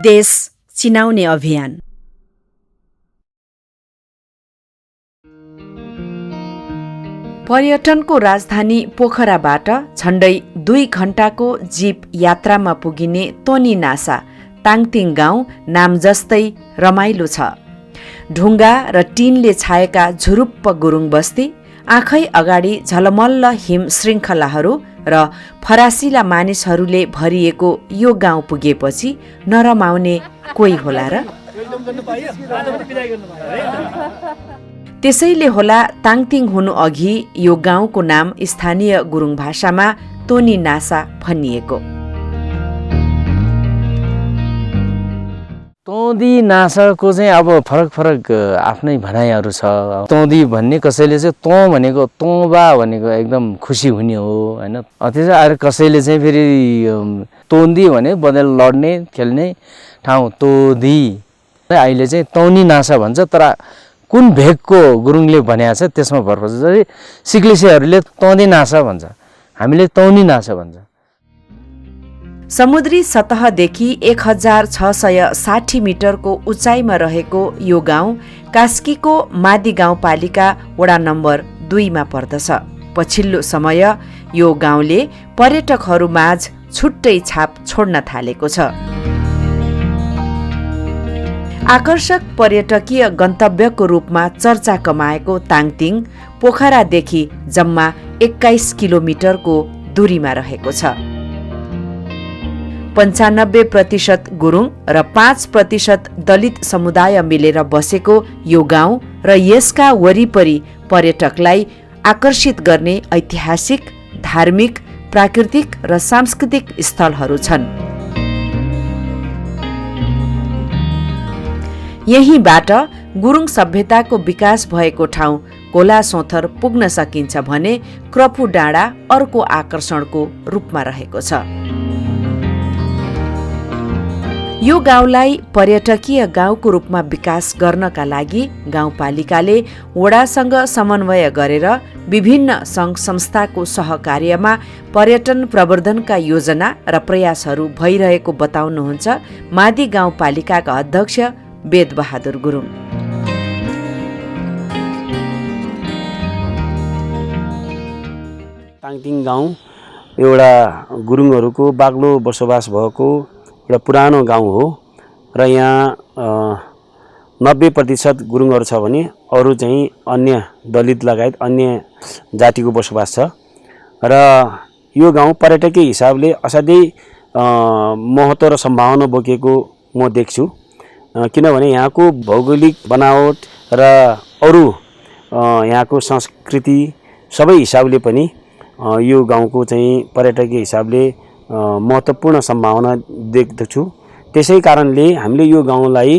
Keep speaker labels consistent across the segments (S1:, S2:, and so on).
S1: देश चिनाउने अभियान। पर्यटनको राजधानी पोखराबाट झण्डै 2 घण्टाको जीप यात्रामा पुगिने तोनी नासा ताङतिङ गाउँ नाम जस्तै रमाइलो छ। ढुङ्गा र टिनले छाएका झुरुप्प गुरुङ बस्ती, आँखै अगाडि झलमल्ल हिम श्रृङ्खलाहरू र फरासिला मानिसहरूले भरिएको यो गाउँ पुगेपछि नरमाउने कोही होला र? त्यसैले होला ताङतिङ हुनु अघि यो गाउँको नाम स्थानीय गुरुङ भाषामा तोनी नासा भनिएको।
S2: तोदी नासाको चाहिँ अब फरक आफ्नै भनाइहरू छ। तोदी भन्ने कसैले चाहिँ तँ भनेको तँबा भनेको एकदम खुसी हुने हो हैन। त्यसै अरू कसैले चाहिँ फेरि तोन्दी भने बदल लड्ने खेल्ने ठाउँ तोदी। अहिले चाहिँ तौनी नासा भन्छ, तर कुन भेगको गुरुङले भनेको छ त्यसमा भर पर्छ। जस्तै सिक्लिसेहरूले तोदी नासा भन्छ, हामीले तौनी नासा भन्छ।
S1: समुद्री सतहदेखि 1660 मिटरको उचाइमा रहेको यो गाउँ कास्कीको मादी गाउँपालिका वडा नम्बर 2 मा पर्दछ। पछिल्लो समय यो गाउँले पर्यटकहरूमाझ छुट्टै छाप छोड्न थालेको छ। आकर्षक पर्यटकीय गन्तव्यको रूपमा चर्चा कमाएको ताङतिङ पोखरादेखि जम्मा 21 किलोमिटरको दूरीमा रहेको छ। 95% गुरुङ र 5% दलित समुदाय मिलेर बसेको यो गाउँ र यसका वरिपरि पर्यटकलाई आकर्षित गर्ने ऐतिहासिक, धार्मिक, प्राकृतिक र सांस्कृतिक स्थलहरू छन्। यहीँबाट गुरुङ सभ्यताको विकास भएको ठाउँ कोलासोथर पुग्न सकिन्छ भने क्रपु डाँडा अर्को आकर्षणको रूपमा रहेको छ। यो गाउँलाई पर्यटकीय गाउँको रूपमा विकास गर्नका लागि गाउँपालिकाले वडासँग समन्वय गरेर विभिन्न सङ्घ संस्थाको सहकार्यमा पर्यटन प्रवर्धनका योजना र प्रयासहरू भइरहेको बताउनुहुन्छ मादी गाउँपालिकाका अध्यक्ष वेदबहादुर गुरुङ।
S3: ताङतिङ गाउँ एउटा गुरुङहरूको बाक्लो बसोबास भएको एउटा पुरानो गाउँ हो र यहाँ 90% गुरुङहरू छ भने अरू चाहिँ अन्य दलित लगायत अन्य जातिको बसोबास छ। र यो गाउँ पर्यटकीय हिसाबले असाध्यै महत्त्व र सम्भावना बोकेको म देख्छु। किनभने यहाँको भौगोलिक बनावट र अरू यहाँको संस्कृति सबै हिसाबले पनि यो गाउँको चाहिँ पर्यटकीय हिसाबले महत्त्वपूर्ण सम्भावना देख्दछु। त्यसै कारणले हामीले यो गाउँलाई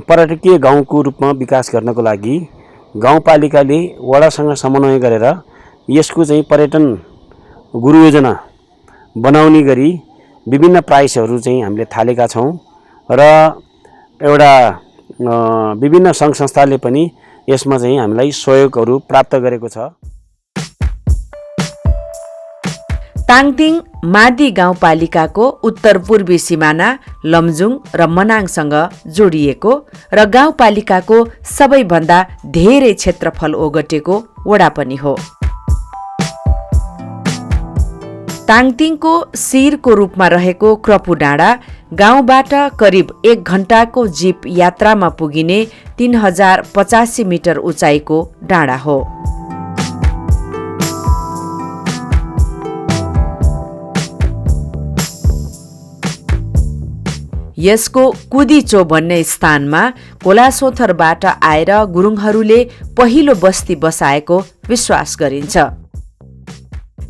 S3: पर्यटकीय गाउँको रूपमा विकास गर्नको लागि गाउँपालिकाले वडासँग समन्वय गरेर यसको चाहिँ पर्यटन गुरु योजना बनाउने गरी विभिन्न प्राइसहरू चाहिँ हामीले थालेका छौँ र एउटा विभिन्न सङ्घ संस्थाले पनि यसमा चाहिँ हामीलाई सहयोगहरू प्राप्त गरेको छ।
S1: ताङतिङ मादी गाउँपालिकाको उत्तर पूर्वी सिमाना लमजुङ र मनाङसँग जोडिएको र गाउँपालिकाको सबैभन्दा धेरै क्षेत्रफल ओगटेको वडा पनि हो। ताङतिङको शिरको रूपमा रहेको क्रपु डाँडा गाउँबाट करिब 1 घण्टाको जीप यात्रामा पुगिने 3085 मिटर उचाइको डाँडा हो। यसको कुदीचो भन्ने स्थानमा कोलासोथरबाट आएर गुरुङहरूले पहिलो बस्ती बसाएको विश्वास गरिन्छ।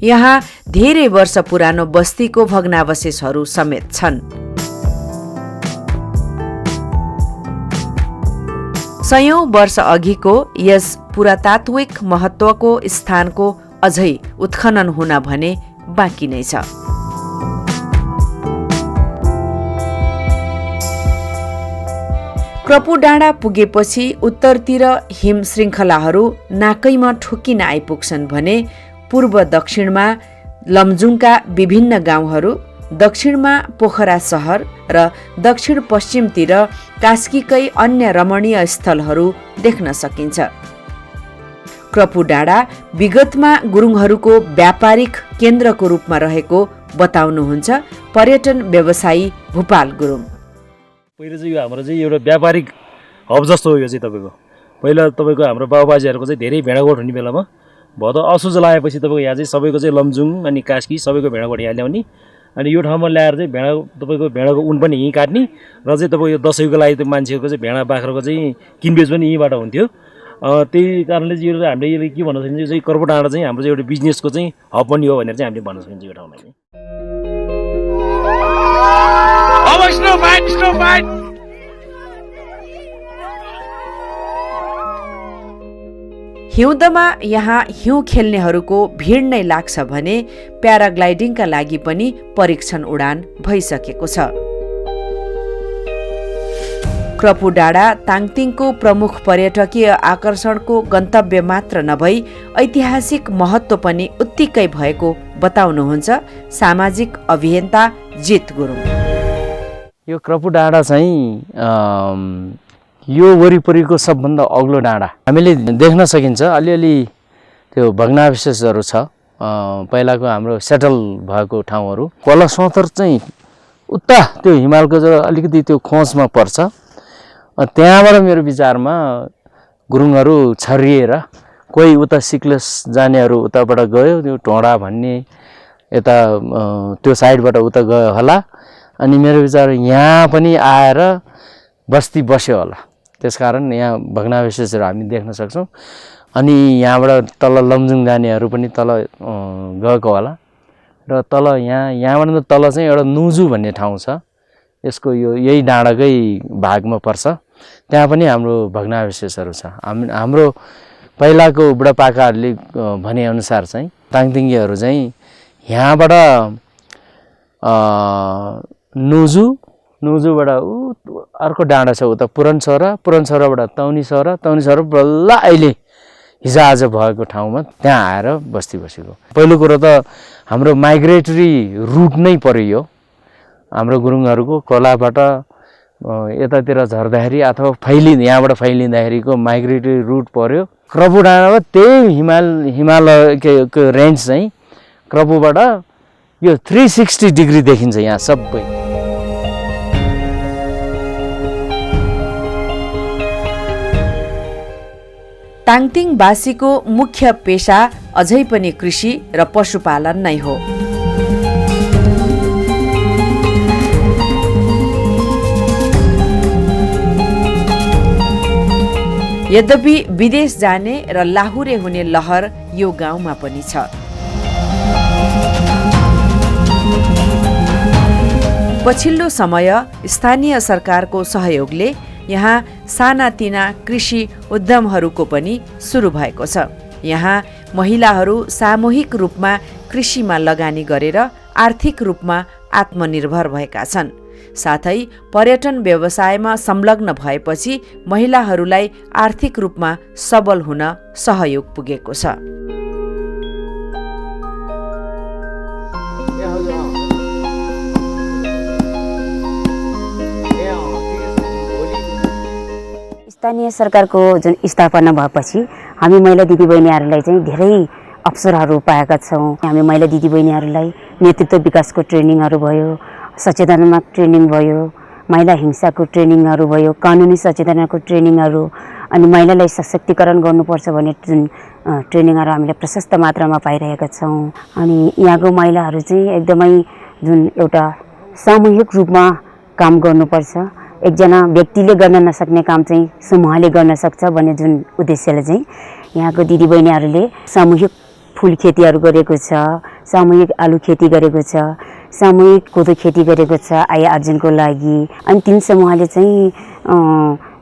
S1: यहाँ धेरै वर्ष पुरानो बस्तीको भग्नावशेषहरू समेत छन्। सयौं वर्ष अघिको यस पुरातात्विक महत्त्वको स्थानको अझै उत्खनन हुन भने बाँकी नै छ। क्रपु डाँडा पुगेपछि उत्तरतिर हिम श्रृङ्खलाहरू नाकैमा ठोकिन आइपुग्छन् भने पूर्व दक्षिणमा लमजुङका विभिन्न गाउँहरू दक्षिणमा पोखरा सहर र दक्षिण पश्चिमतिर कास्कीकै अन्य रमणीय स्थलहरू देख्न सकिन्छ। क्रपु डाँडा विगतमा गुरुङहरूको व्यापारिक केन्द्रको रूपमा रहेको बताउनुहुन्छ पर्यटन व्यवसायी भूपाल गुरुङ।
S4: पहिला चाहिँ यो हाम्रो चाहिँ एउटा व्यापारिक हब जस्तो हो यो चाहिँ तपाईँको। पहिला तपाईँको हाम्रो बाबुबाजेहरूको चाहिँ धेरै भेडागोठ हुने बेलामा भदौ असोज लगाएपछि तपाईँको यहाँ चाहिँ सबैको चाहिँ लमजुङ अनि कास्की सबैको भेडागोठ यहाँ ल्याउने अनि यो ठाउँमा ल्याएर चाहिँ तपाईँको भेडाको उन पनि यहीँ काट्ने र चाहिँ तपाईँको यो दसैँको लागि त्यो मान्छेहरूको चाहिँ भेडा बाख्राको चाहिँ किनबेच पनि यहीँबाट हुन्थ्यो। त्यही कारणले चाहिँ यो हामीले यसले के भन्न सकिन्छ चाहिँ क्रपु डाँडा चाहिँ हाम्रो चाहिँ एउटा बिजनेसको चाहिँ हब पनि हो भनेर चाहिँ हामीले भन्न सकिन्छ यो ठाउँलाई चाहिँ।
S1: हिउँदमा यहाँ हिउँ खेल्नेहरूको भिड नै लाग्छ भने प्याराग्लाइडिङका लागि पनि परीक्षण उडान भइसकेको छ। क्रपु डाँडा ताङतिङको प्रमुख पर्यटकीय आकर्षणको गन्तव्य मात्र नभई ऐतिहासिक महत्त्व पनि उत्तिकै भएको बताउनुहुन्छ सामाजिक अभियन्ता जित गुरुङ।
S2: यो क्रपु डाँडा चाहिँ यो वरिपरिको सबभन्दा अग्लो डाँडा हामीले देख्न सकिन्छ। अलिअलि त्यो भग्नावशेषहरू छ पहिलाको हाम्रो सेटल भएको ठाउँहरू। कलसौतर चाहिँ उता त्यो हिमालको अलिकति त्यो खोजमा पर्छ। त्यहाँबाट मेरो विचारमा गुरुङहरू छरिएर कोही उता सिक्लेस जानेहरू उताबाट गयो, त्यो टोडा भन्ने यता त्यो साइडबाट उता गयो होला। अनि मेरो विचार यहाँ पनि आएर बस्ती बस्यो होला, त्यसकारण यहाँ भग्नावशेषहरू हामी देख्न सक्छौँ। अनि यहाँबाट तल लमजुङ जानेहरू पनि तल गएको होला र तल यहाँबाट तल चाहिँ एउटा नुजु भन्ने ठाउँ छ, यसको यही डाँडाकै भागमा पर्छ। त्यहाँ पनि हाम्रो भग्नावशेषहरू छ। हाम्रो पहिलाको बुढापाकाहरूले भनेअनुसार चाहिँ ताङतिङेहरू चाहिँ यहाँबाट नुजुबाट अर्को डाँडा छ उता पुरन सौराबाट तौनी सौरा बल्ल अहिले हिजोआज भएको ठाउँमा त्यहाँ आएर बस्ती बसेको। पहिलो कुरो त हाम्रो माइग्रेटरी रुट नै पर्यो यो हाम्रो गुरुङहरूको कोलाबाट यतातिर झर्दाखेरि अथवा यहाँबाट फैलिँदाखेरिको माइग्रेटरी रुट पर्यो। क्रपु डाँडामा त्यही हिमालयको रेन्ज चाहिँ क्रपुबाट यो 360 डिग्री देखिन्छ यहाँ सबै।
S1: ताङतिङवासीको मुख्य पेशा अझै पनि कृषि र पशुपालन नै हो। यद्यपि विदेश जाने र लाहुरे हुने लहर यो गाउँमा पनि छ। पछिल्लो समय स्थानीय सरकारको सहयोगले यहाँ सानातिना कृषि उद्यमहरूको पनि सुरु भएको छ। यहाँ महिलाहरू सामूहिक रूपमा कृषिमा लगानी गरेर आर्थिक रूपमा आत्मनिर्भर भएका छन्। साथै पर्यटन व्यवसायमा संलग्न भएपछि महिलाहरूलाई आर्थिक रूपमा सबल हुन सहयोग पुगेको छ।
S5: स्थानीय सरकारको जुन स्थापना भएपछि हामी महिला दिदीबहिनीहरूलाई चाहिँ धेरै अवसरहरू पाएका छौँ। हामी महिला दिदीबहिनीहरूलाई नेतृत्व विकासको ट्रेनिङहरू भयो, सचेतनात्मक ट्रेनिङ भयो, महिला हिंसाको ट्रेनिङहरू भयो, कानुनी सचेतनाको ट्रेनिङहरू, अनि महिलालाई सशक्तिकरण गर्नुपर्छ भन्ने जुन ट्रेनिङहरू हामीले प्रशस्त मात्रामा पाइरहेका छौँ। अनि यहाँको महिलाहरू चाहिँ एकदमै जुन एउटा सामूहिक रूपमा काम गर्नुपर्छ, एकजना व्यक्तिले गर्न नसक्ने काम चाहिँ समूहले गर्न सक्छ भन्ने जुन उद्देश्यले चाहिँ यहाँको दिदीबहिनीहरूले सामूहिक फुल खेतीहरू गरेको छ, सामूहिक आलु खेती गरेको छ, सामूहिक कोदो खेती गरेको छ आय आर्जनको लागि। अनि तीन समूहले चाहिँ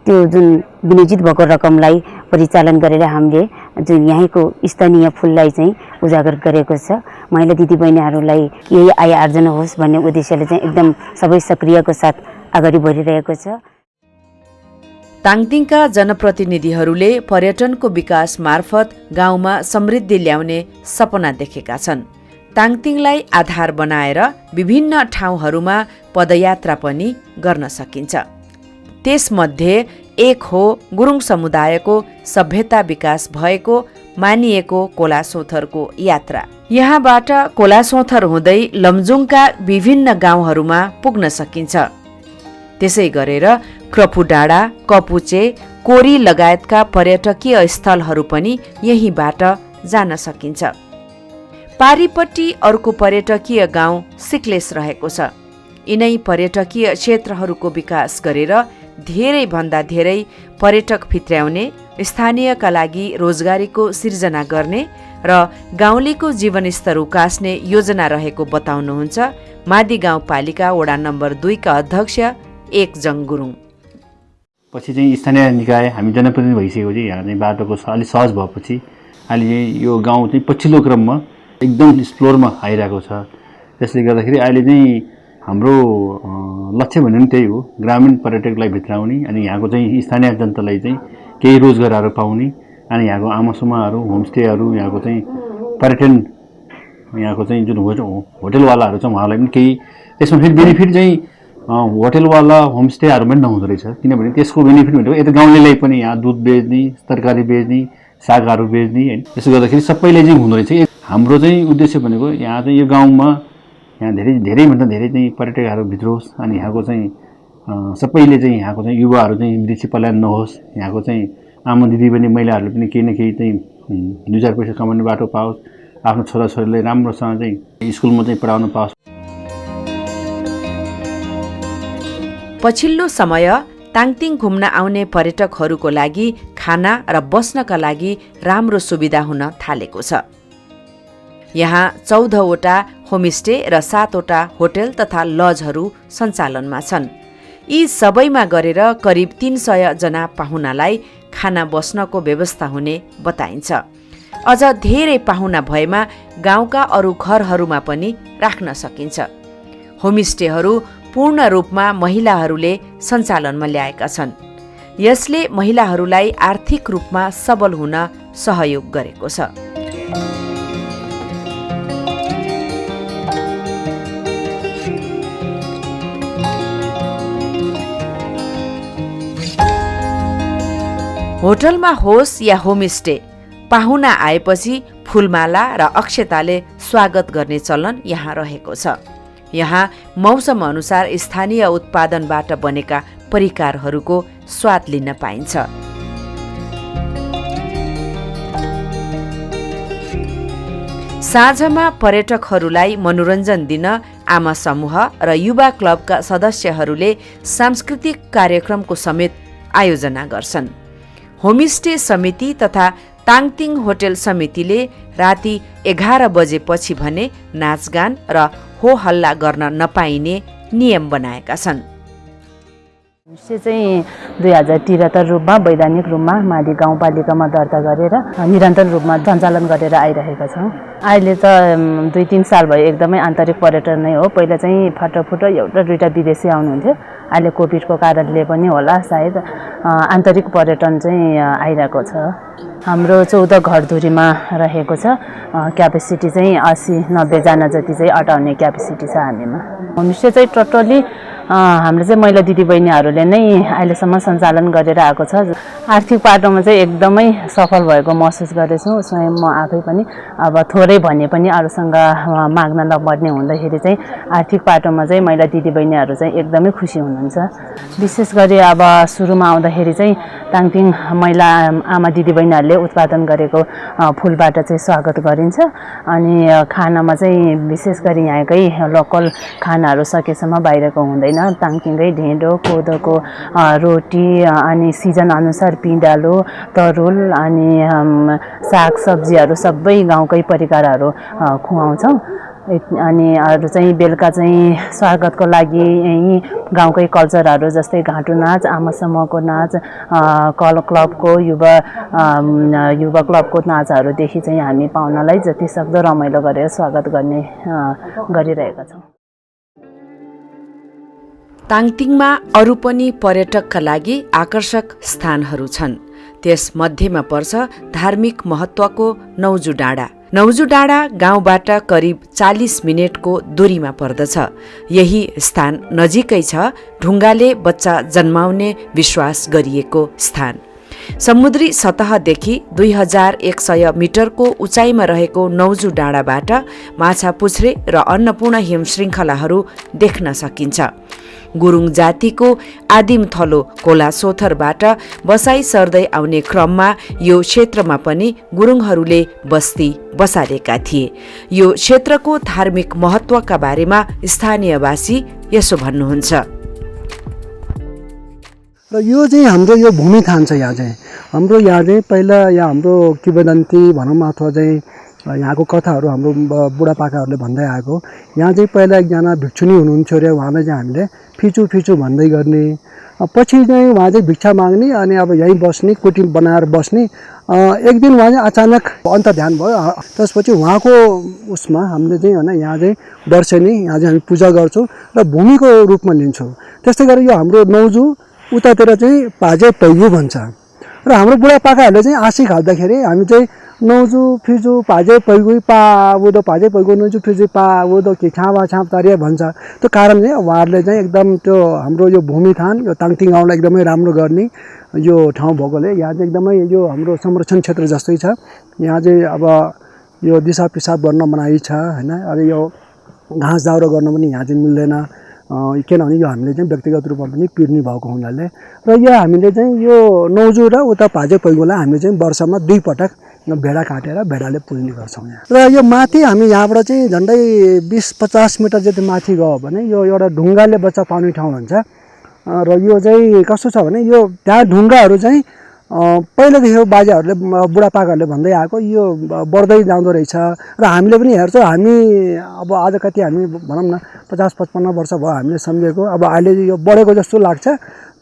S5: त्यो जुन विनियोजित भएको रकमलाई परिचालन गरेर हामीले जुन यहीँको स्थानीय फुललाई चाहिँ उजागर गरेको छ। महिला दिदीबहिनीहरूलाई यही आय आर्जन होस् भन्ने उद्देश्यले चाहिँ एकदम सबै सक्रियको साथ अगाडि बढिरहेको छ।
S1: ताङतिङका जनप्रतिनिधिहरूले पर्यटनको विकास मार्फत गाउँमा समृद्धि ल्याउने सपना देखेका छन्। ताङतिङलाई आधार बनाएर विभिन्न ठाउँहरूमा पदयात्रा पनि गर्न सकिन्छ। त्यसमध्ये एक हो गुरुङ समुदायको सभ्यता विकास भएको मानिएको कोलासोथरको यात्रा। यहाँबाट कोलासोथर हुँदै लमजुङका विभिन्न गाउँहरूमा पुग्न सकिन्छ। त्यसै गरेर क्रफुडाँडा, कपुचे, कोरी लगायतका पर्यटकीय स्थलहरू पनि यहीँबाट जान सकिन्छ। पारीपट्टि अर्को पर्यटकीय गाउँ सिक्लेस रहेको छ। यिनै पर्यटकीय क्षेत्रहरूको विकास गरेर धेरैभन्दा धेरै पर्यटक भित्र्याउने, स्थानीयका लागि रोजगारीको सिर्जना गर्ने र गाउँलेको जीवनस्तर उकास्ने योजना रहेको बताउनुहुन्छ मादी गाउँपालिका वडा नम्बर 2 का अध्यक्ष एकजङ गुरुङ।
S6: पछि चाहिँ स्थानीय निकाय हामी जनप्रतिनिधि भइसकेपछि यहाँ चाहिँ बाटोको अलिक सहज भएपछि अहिले चाहिँ यो गाउँ चाहिँ पछिल्लो क्रममा एकदम एक्सप्लोरमा आइरहेको छ। त्यसले गर्दाखेरि अहिले चाहिँ हाम्रो लक्ष्य भन्ने पनि त्यही हो, ग्रामीण पर्यटकलाई भित्राउने अनि यहाँको चाहिँ स्थानीय जनतालाई चाहिँ केही रोजगारहरू पाउने अनि यहाँको आमासुमाहरू, होमस्टेहरू, यहाँको चाहिँ पर्यटन, यहाँको चाहिँ जुन होटलवालाहरू छ उहाँलाई पनि केही त्यसमा फेरि बेनिफिट चाहिँ होटलवाला होमस्टेहरू पनि नहुँदो रहेछ। किनभने त्यसको बेनिफिट भनेको यता गाउँलेलाई पनि यहाँ दुध बेच्ने, तरकारी बेच्ने, सागहरू बेच्ने होइन, त्यसो गर्दाखेरि सबैले चाहिँ हुँदो रहेछ। हाम्रो चाहिँ उद्देश्य भनेको यहाँ चाहिँ यो गाउँमा यहाँ धेरैभन्दा धेरै चाहिँ पर्यटकहरू भित्रोस् अनि यहाँको चाहिँ सबैले चाहिँ यहाँको चाहिँ युवाहरू चाहिँ विदेशी पलायन नहोस्, यहाँको चाहिँ आमा दिदीबहिनी महिलाहरूले पनि केही न केही चाहिँ 2-4 पैसा कमाउने बाटो पाओस्, आफ्नो छोराछोरीलाई राम्रोसँग चाहिँ स्कुलमा चाहिँ पढाउन पाओस्।
S1: पछिल्लो समय ताङतिङ घुम्न आउने पर्यटकहरूको लागि खाना र बस्नका लागि राम्रो सुविधा हुन थालेको छ। यहाँ 14वटा होमस्टे र 7वटा होटल तथा लजहरू सञ्चालनमा छन्। यी सबैमा गरेर करिब 300 जना पाहुनालाई खाना बस्नको व्यवस्था हुने बताइन्छ। अझ धेरै पाहुना भएमा गाउँका अरू घरहरूमा पनि राख्न सकिन्छ। होमस्टेहरू पूर्ण रूपमा महिलाहरूले सञ्चालनमा ल्याएका छन्। यसले महिलाहरूलाई आर्थिक रूपमा सबल हुन सहयोग गरेको छ। होटलमा होस् या होमस्टे, पाहुना आएपछि फुलमाला र अक्षताले स्वागत गर्ने चलन यहाँ रहेको छ। यहाँ मौसम अनुसार स्थानीय उत्पादनबाट बनेका परिकारहरूको स्वाद लिन पाइन्छ। साँझमा पर्यटकहरूलाई मनोरञ्जन दिन आमा समूह र युवा क्लबका सदस्यहरूले सांस्कृतिक कार्यक्रमको समेत आयोजना गर्छन्। होमस्टे समिति तथा ताङतिङ होटल समितिले राति 11 बजेपछि भने नाचगान र हो हल्ला गर्न नपाइने नियम बनाएका छन्।
S7: होमस्टे चाहिँ 2073 रूपमा वैधानिक रूपमा मादी गाउँपालिकामा दर्ता गरेर निरन्तर रूपमा सञ्चालन गरेर आइरहेका छौँ। अहिले त 2-3 साल भयो एकदमै आन्तरिक पर्यटन नै हो। पहिला चाहिँ फटाफुट एउटा दुईटा विदेशी आउनुहुन्थ्यो, अहिले कोभिडको कारणले पनि होला सायद आन्तरिक पर्यटन चाहिँ आइरहेको छ। हाम्रो 14 घरधुरीमा रहेको छ। क्यापेसिटी चाहिँ 80-90 जना जति चाहिँ अटाउने क्यापेसिटी छ हामीमा। होमस्टे चाहिँ टोटली हाम्रो चाहिँ महिला दिदीबहिनीहरूले नै अहिलेसम्म सञ्चालन गरेर आएको छ। आर्थिक पाटोमा चाहिँ एकदमै सफल भएको महसुस गरेछु। स्वयं म आफै पनि अब थोरै भने पनि अरूसँग माग्न नपर्ने हुँदाखेरि चाहिँ आर्थिक पाटोमा चाहिँ महिला दिदीबहिनीहरू चाहिँ एकदमै खुसी हुनुहुन्छ। विशेष गरी अब सुरुमा आउँदाखेरि चाहिँ ताङतिङ महिला आमा दिदीबहिनीहरूले उत्पादन गरेको फुलबाट चाहिँ स्वागत गरिन्छ। अनि खानामा चाहिँ विशेष गरी यहाँकै लोकल खानाहरू सकेसम्म बाहिरको हुँदैन। ताङतिङकै ढेँडो, कोदोको रोटी अनि सिजन अनुसार पिँडालु, तरुल अनि साग सब्जीहरू सबै गाउँकै परिकारहरू खुवाउँछौँ। अनि अरू चाहिँ बेलुका चाहिँ स्वागतको लागि यहीँ गाउँकै कल्चरहरू जस्तै घाँटु नाच, आमा समूहको नाच, क्लबको युवा क्लबको नाचहरूदेखि चाहिँ हामी पाहुनालाई जति सक्दो रमाइलो गरेर स्वागत गर्ने गरिरहेका छौँ।
S1: ताङतिङमा अरू पनि पर्यटकका लागि आकर्षक स्थानहरू छन्। त्यस मध्येमा पर्छ धार्मिक महत्त्वको नौजु डाँडा। नौजु डाँडा गाउँबाट करिब 40 मिनेटको दूरीमा पर्दछ। यही स्थान नजिकै छ ढुङ्गाले बच्चा जन्माउने विश्वास गरिएको स्थान। समुद्री सतहदेखि 2100 मिटरको उचाइमा रहेको नौजु डाँडाबाट माछापुच्छ्रे र अन्नपूर्ण हिम श्रृङ्खलाहरू देख्न सकिन्छ। गुरुङ जातिको आदिम थलो खोला सोथरबाट बसाई सर्दै आउने क्रममा यो क्षेत्रमा पनि गुरुङहरूले बस्ती बसालेका थिए। यो क्षेत्रको धार्मिक महत्त्वका बारेमा स्थानीयवासी यसो भन्नुहुन्छ।
S8: र यो चाहिँ हाम्रो यो भूमिथान छ। यहाँ चाहिँ पहिला यहाँ हाम्रो किंवदन्ती भनौँ अथवा चाहिँ यहाँको कथाहरू हाम्रो बुढापाकाहरूले भन्दै आएको। यहाँ चाहिँ पहिला एकजना भिक्षुनी हुनुहुन्थ्यो अरे, उहाँलाई चाहिँ हामीले फिचु फिचु भन्दै गर्ने। पछि चाहिँ उहाँ चाहिँ भिक्षा माग्ने अनि अब यहीँ बस्ने, कुटी बनाएर बस्ने। एक दिन उहाँ चाहिँ अचानक अन्तर्ध्यान भयो। त्यसपछि उहाँको उसमा हामीले चाहिँ होइन यहाँ चाहिँ वर्षेनी यहाँ चाहिँ हामी पूजा गर्छौँ र भूमिको रूपमा लिन्छौँ। त्यस्तै गरेर यो हाम्रो नौजु उतातिर चाहिँ पाजे पैगु भन्छ। र हाम्रो बुढापाकाहरूले चाहिँ आँसी खाल्दाखेरि हामी चाहिँ नौजु फिजु पाजे पैगु पा उदो पाजे पैगु नौजु फिजु पा उदो के छाँवा छाँप तारिया भन्छ। त्यो कारण चाहिँ उहाँहरूले चाहिँ एकदम त्यो हाम्रो यो भूमिथान यो ताङतिङ गाउँलाई एकदमै राम्रो गर्ने यो ठाउँ भएकोले यहाँ चाहिँ एकदमै यो हाम्रो संरक्षण क्षेत्र जस्तै छ। यहाँ चाहिँ अब यो दिसा पिसाब गर्न मनाइ छ होइन। अनि यो घाँस दाउरा गर्न पनि यहाँ चाहिँ मिल्दैन, किनभने यो हामीले चाहिँ व्यक्तिगत रूपमा पनि पिर्ने भएको हुनाले। र यो हामीले चाहिँ यो नौजु र उता पाजे पैगुलाई हामीले चाहिँ वर्षमा 2 पटक भेडा काटेर भेडाले पुज्ने गर्छौँ यहाँ। र यो माथि हामी यहाँबाट चाहिँ झन्डै 20-50 मिटर जति माथि गयो भने यो एउटा ढुङ्गाले बच्चा पाउने ठाउँ हुन्छ। र यो चाहिँ कस्तो छ भने यो त्यहाँ ढुङ्गाहरू चाहिँ पहिलादेखि बाजेहरूले बुढापाकाहरूले भन्दै आएको यो बढ्दै जाँदो रहेछ। र हामीले पनि हेर्छौँ। हामी अब आज कति हामी भनौँ न 50-55 वर्ष भयो हामीले सम्झेको। अब अहिले यो बढेको जस्तो लाग्छ,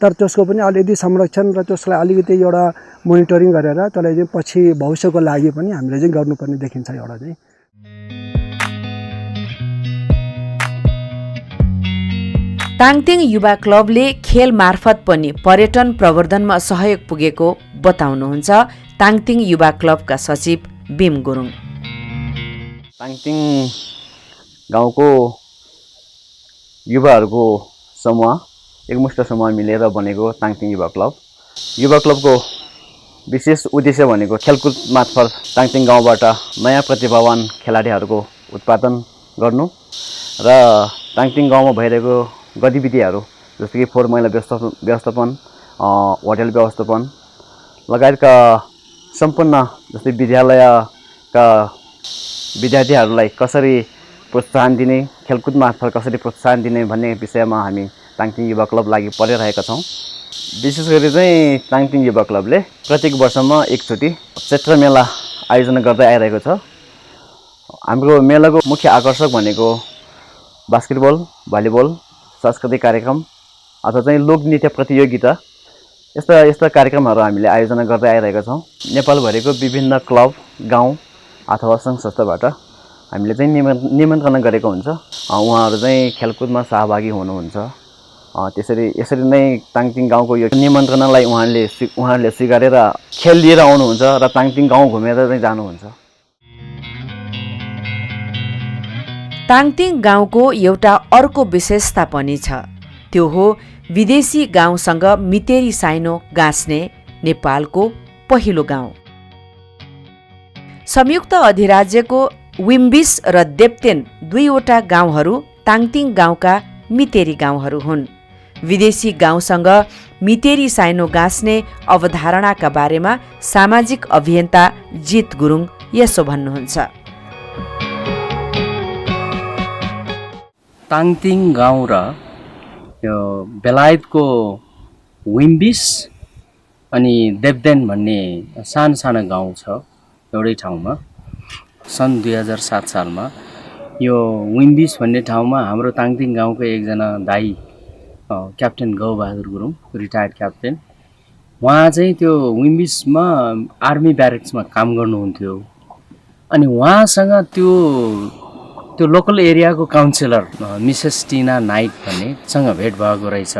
S8: तर त्यसको पनि अलिकति संरक्षण र त्यसलाई अलिकति एउटा मोनिटरिङ गरेर त्यसलाई चाहिँ पछि भविष्यको लागि पनि हामीले चाहिँ गर्नुपर्ने देखिन्छ एउटा चाहिँ।
S1: ताङतिङ युवा क्लबले खेल मार्फत पनि पर्यटन प्रवर्धनमा सहयोग पुगेको बताउनुहुन्छ ताङतिङ युवा क्लबका सचिव बिम गुरुङ।
S9: ताङतिङ गाउँको युवाहरूको समूह, एकमुष्ट समूह मिलेर बनेको ताङतिङ युवा क्लब। युवा क्लबको विशेष उद्देश्य भनेको खेलकुद मार्फत ताङतिङ गाउँबाट नयाँ प्रतिभावान खेलाडीहरूको उत्पादन गर्नु र ताङतिङ गाउँमा भइरहेको गतिविधिहरू जस्तो कि फोहोर मैला व्यवस्थापन, होटल व्यवस्थापन लगायतका सम्पूर्ण जस्तै विद्यालयका विद्यार्थीहरूलाई कसरी प्रोत्साहन दिने, खेलकुद मार्फत कसरी प्रोत्साहन दिने भन्ने विषयमा हामी ताङतिङ युवा क्लब लागि परिरहेका छौँ। विशेष गरी चाहिँ ताङतिङ युवा क्लबले प्रत्येक वर्षमा एकचोटि क्षेत्र मेला आयोजना गर्दै आइरहेको छ। हाम्रो मेलाको मुख्य आकर्षक भनेको बास्केटबल, भलिबल, सांस्कृतिक कार्यक्रम अथवा चाहिँ लोकनृत्य प्रतियोगिता यस्ता कार्यक्रमहरू हामीले आयोजना गर्दै आइरहेका छौँ। नेपालभरिको विभिन्न क्लब, गाउँ अथवा सङ्घ संस्थाबाट हामीले चाहिँ निमन्त्रणा गरेको हुन्छ। उहाँहरू चाहिँ खेलकुदमा सहभागी हुनुहुन्छ। यसरी नै ताङतिङ गाउँको यो निमन्त्रणालाई उहाँहरूले स्वीकारेर खेल लिएर आउनुहुन्छ र ताङतिङ गाउँ घुमेर चाहिँ जानुहुन्छ।
S1: ताङतिङ गाउँको एउटा अर्को विशेषता पनि छ, त्यो हो विदेशी गाउँसँग मितेरी साइनो गाँस्ने नेपालको पहिलो गाउँ। संयुक्त अधिराज्यको विम्बिस र देप्तेन 2वटा गाउँहरू ताङतिङ गाउँका मितेरी गाउँहरू हुन्। विदेशी गाउँसँग मितेरी साइनो गाँस्ने अवधारणाका बारेमा सामाजिक अभियन्ता जित गुरुङ यसो भन्नुहुन्छ।
S10: ताङतिङ गाउँ र यो बेलायतको विम्बिस अनि देवदेन भन्ने सानो गाउँ छ एउटै ठाउँमा। सन् 2007 सालमा यो विम्बिस भन्ने ठाउँमा हाम्रो ताङतिङ गाउँको एकजना दाई क्याप्टेन गौबहादुर गुरुङ, रिटायर्ड क्याप्टेन, उहाँ चाहिँ त्यो विम्बिसमा आर्मी ब्यारेक्समा काम गर्नुहुन्थ्यो। अनि उहाँसँग त्यो लोकल एरियाको काउन्सिलर मिसेस टिना नाइट भन्नेसँग भेट भएको रहेछ।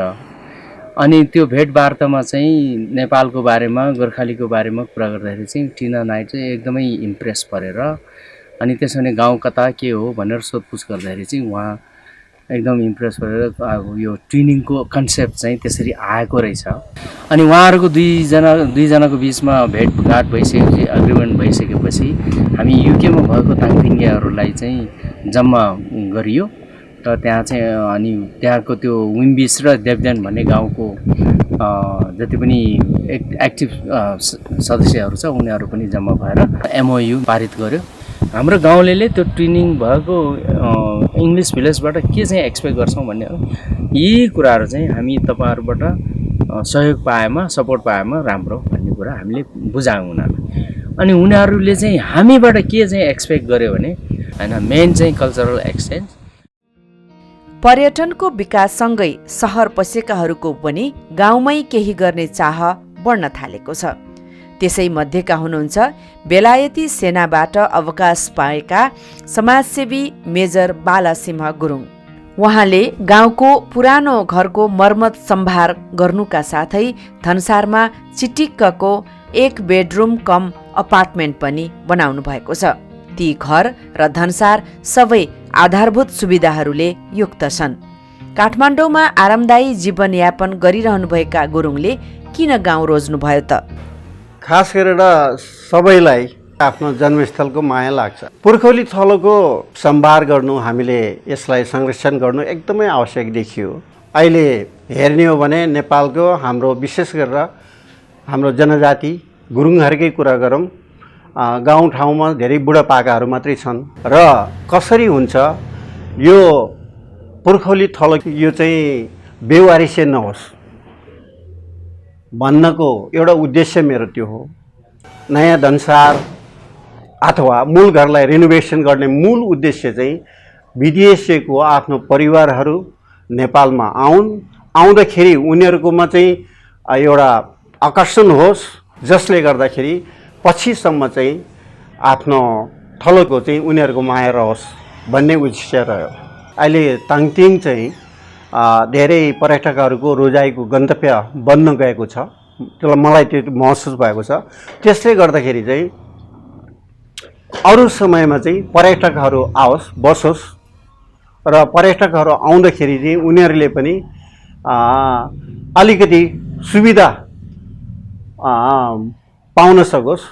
S10: अनि त्यो भेटवार्तामा चाहिँ नेपालको बारेमा गोर्खालीको बारेमा कुरा गर्दाखेरि चाहिँ टिना नाइट चाहिँ एकदमै इम्प्रेस परेर अनि त्यसो भने गाउँ कता के हो भनेर सोधपुछ गर्दाखेरि चाहिँ उहाँ एकदम इम्प्रेस भएर अब यो ट्विनिङको कन्सेप्ट चाहिँ त्यसरी आएको रहेछ। अनि उहाँहरूको दुईजनाको बिचमा भेटघाट भइसकेपछि एग्रिमेन्ट भइसकेपछि हामी युकेमा भएको ताङथिङ्गेहरूलाई चाहिँ जम्मा गरियो र त्यहाँ चाहिँ अनि त्यहाँको त्यो विम्बिस र देवदेन भन्ने गाउँको जति पनि एक्टिभ सदस्यहरू छ उनीहरू पनि जम्मा भएर MOU पारित गर्यो। हाम्रो गाउँले त्यो ट्रेनिङ भएको इङ्ग्लिस भिलेजबाट के चाहिँ एक्सपेक्ट गर्छौँ भन्ने हो। यी कुराहरू चाहिँ हामी तपाईँहरूबाट सहयोग पाएमा सपोर्ट पाएमा राम्रो भन्ने कुरा हामीले बुझायौँ उनीहरूलाई। अनि उनीहरूले चाहिँ हामीबाट के चाहिँ एक्सपेक्ट गर्यो भने होइन मेन चाहिँ कल्चरल एक्सचेन्ज।
S1: पर्यटनको विकाससँगै सहर पसेकाहरूको पनि गाउँमै केही गर्ने चाह बढ्न थालेको छ। त्यसै मध्येका हुनुहुन्छ बेलायती सेनाबाट अवकाश पाएका समाजसेवी मेजर बालासिंह गुरुङ। उहाँले गाउँको पुरानो घरको मर्मत सम्भार गर्नुका साथै धनसारमा चिटिक्कको 1 बेडरुम कम अपार्टमेन्ट पनि बनाउनु भएको छ। ती घर र धनसार सबै आधारभूत सुविधाहरूले युक्त छन्। काठमाडौँमा आरामदायी जीवनयापन गरिरहनुभएका गुरुङले किन गाउँ रोज्नुभयो त?
S11: खास गरेर सबैलाई आफ्नो जन्मस्थलको माया लाग्छ। पुर्खौली थलोको सम्भार गर्नु, हामीले यसलाई संरक्षण गर्नु एकदमै आवश्यक देखियो। अहिले हेर्ने हो भने नेपालको हाम्रो विशेष गरेर हाम्रो जनजाति गुरुङहरूकै कुरा गरौँ, गाउँठाउँमा धेरै बुढापाकाहरू मात्रै छन् र कसरी हुन्छ यो पुर्खौली थलो यो चाहिँ बेवारिसे नहोस् भन्नको एउटा उद्देश्य मेरो त्यो हो। नयाँ धनसार अथवा मूल घरलाई रिनोभेसन गर्ने मूल उद्देश्य चाहिँ विदेशीको आफ्नो परिवारहरू नेपालमा आउँदाखेरि उनीहरूकोमा चाहिँ एउटा आकर्षण होस्, जसले गर्दाखेरि पछिसम्म चाहिँ आफ्नो थलोको चाहिँ उनीहरूको माया रहोस् भन्ने उद्देश्य रह्यो। अहिले ताङतिङ चाहिँ धेरै पर्यटकहरूको रोजाइको गन्तव्य बन्न गएको छ। त्यसलाई मलाई त्यो महसुस भएको छ। त्यसले गर्दाखेरि चाहिँ अरू समयमा चाहिँ पर्यटकहरू आओस् बसोस् र पर्यटकहरू आउँदाखेरि चाहिँ उनीहरूले पनि अलिकति सुविधा पाउन सकोस्,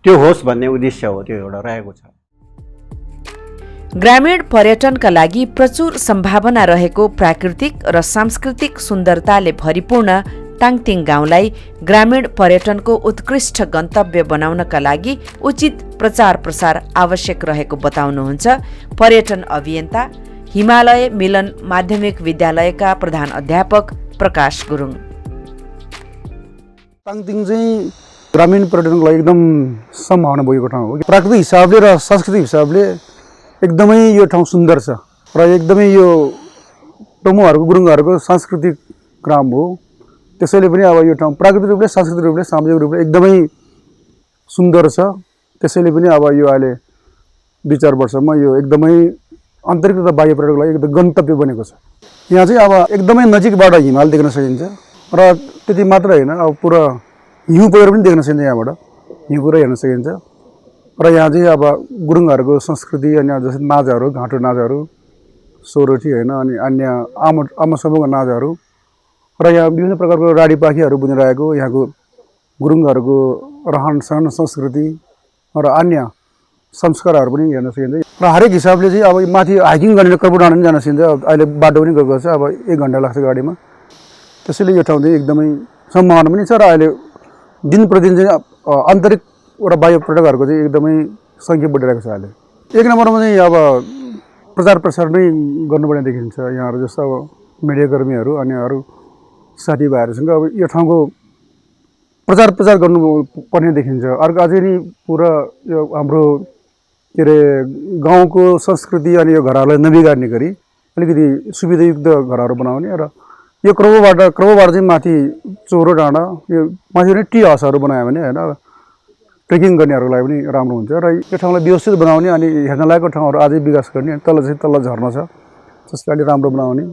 S11: त्यो होस् भन्ने उद्देश्य हो, त्यो एउटा रहेको छ।
S1: ग्रामीण पर्यटनका लागि प्रचुर सम्भावना रहेको प्राकृतिक र सांस्कृतिक सुन्दरताले भरिपूर्ण ताङतिङ गाउँलाई ग्रामीण पर्यटनको उत्कृष्ट गन्तव्य बनाउनका लागि उचित प्रचार प्रसार आवश्यक रहेको बताउनुहुन्छ पर्यटन अभियन्ता हिमालय मिलन माध्यमिक विद्यालयका प्रधान अध्यापक प्रकाश गुरुङ।
S8: ताङतिङ चाहिँ ग्रामीण पर्यटनको लागि एकदम सम्भावना बोकेको ठाउँ हो। प्राकृतिक हिसाबले र सांस्कृतिक हिसाबले एकदमै यो ठाउँ सुन्दर छ र एकदमै यो टोमोहरूको गुरुङहरूको सांस्कृतिक ग्राम हो। त्यसैले पनि अब यो ठाउँ प्राकृतिक रूपले सांस्कृतिक रूपले सामाजिक रूपले एकदमै सुन्दर छ। त्यसैले पनि अब यो अहिले 2-4 वर्षमा यो एकदमै आन्तरिक तथा बाह्य पर्यटकको लागि एकदम गन्तव्य बनेको छ। यहाँ चाहिँ अब एकदमै नजिकबाट हिमाल देख्न सकिन्छ र त्यति मात्र होइन, अब पुरा हिउँ पहिरो पनि देख्न सकिन्छ। यहाँबाट हिउँ पहिरो हेर्न सकिन्छ र यहाँ चाहिँ अब गुरुङहरूको संस्कृति अनि जस्तै नाचहरू, घाँटो नाचहरू, सोरोठी होइन, अनि अन्य आमा समूहको नाचहरू र यहाँ विभिन्न प्रकारको राडीपाखीहरू बुनिरहेको यहाँको गुरुङहरूको रहन सहन संस्कृति र अन्य संस्कारहरू पनि हेर्न सकिन्छ। र हरेक हिसाबले चाहिँ अब माथि हाइकिङ गर्ने कर्बु डाँडा पनि जान सकिन्छ। अब अहिले बाटो पनि गएको छ, अब 1 घन्टा लाग्छ गाडीमा। त्यसैले यो ठाउँ चाहिँ एकदमै सम्भावना पनि छ र अहिले दिन प्रतिदिन चाहिँ आन्तरिक र बाह्य पर्यटकहरूको चाहिँ एकदमै सङ्ख्या बढिरहेको छ। अहिले 1 नम्बरमा चाहिँ अब प्रचार प्रसार नै गर्नुपर्ने देखिन्छ। यहाँहरू जस्तो अब मिडियाकर्मीहरू अनि अरू साथीभाइहरूसँग अब यो ठाउँको प्रचार गर्नुपर्ने देखिन्छ। अर्को अझै नि पुरा यो हाम्रो के अरे गाउँको संस्कृति अनि यो घरहरूलाई नबिगार्ने गरी अलिकति सुविधायुक्त घरहरू बनाउने र यो क्रमबाट चाहिँ माथि चोरो डाँडा यो माथि नै टी हाउसहरू बनायो भने होइन ट्रेकिङ गर्नेहरूलाई पनि राम्रो हुन्छ र यो ठाउँलाई व्यवस्थित बनाउने अनि हेर्न लायकको ठाउँहरू अझै विकास गर्ने अनि तल्लो झर्ना छ त्यसलाई अलि राम्रो बनाउने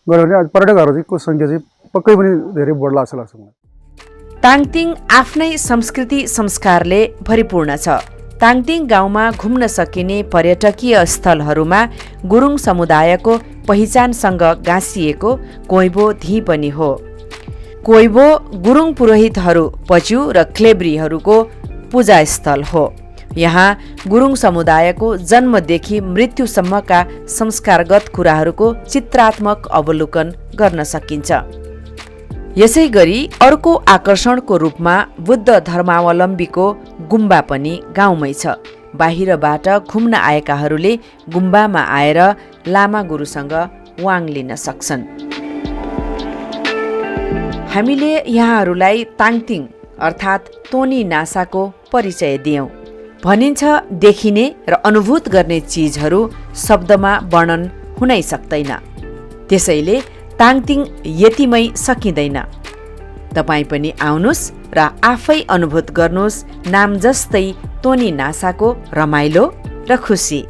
S8: गऱ्यो भने पर्यटकहरूको सङ्ख्या चाहिँ पक्कै पनि धेरै बढ्ला जस्तो लाग्छ मलाई।
S1: ताङतिङ आफ्नै संस्कृति संस्कारले भरिपूर्ण छ। ताङतिङ गाउँमा घुम्न सकिने पर्यटकीय स्थलहरूमा गुरुङ समुदायको पहिचानसँग गाँसिएको कोइबो धी पनि हो। कोइबो गुरुङ पुरोहितहरू पच्यु र क्लेब्रीहरूको पूजास्थल हो। यहाँ गुरुङ समुदायको जन्मदेखि मृत्युसम्मका संस्कारगत कुराहरूको चित्रात्मक अवलोकन गर्न सकिन्छ। यसै गरी अर्को आकर्षणको रूपमा बुद्ध धर्मावलम्बीको गुम्बा पनि गाउँमै छ। बाहिरबाट घुम्न आएकाहरूले गुम्बामा आएर लामा गुरुसँग वाङ लिन सक्छन्। हामीले यहाँहरूलाई ताङतिङ अर्थात् तोनी नासाको परिचय दियौं। भनिन्छ देखिने र अनुभूत गर्ने चिजहरू शब्दमा वर्णन हुनै सक्दैन, त्यसैले ताङतिङ यतिमै सकिँदैन। तपाईँ पनि आउनुहोस् र आफै अनुभूत गर्नुहोस् नाम जस्तै तोनी नासाको रमाइलो र खुसी।